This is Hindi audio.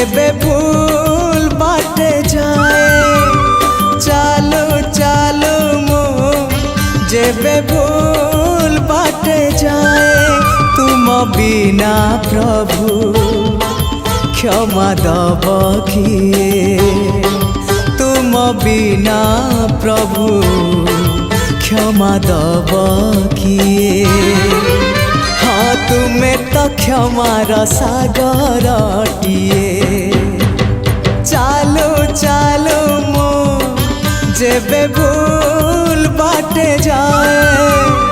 जेबे भूल बाटे जाए चालो चालो मो जेबे भूल बाटे जाए तुम बिना प्रभु क्षमा दब किए तुम बिना प्रभु क्षमा दब किए हाँ तुम्हें तो क्षमार सागरटिए चालो चालो मो जेबे भूल बाटे जाए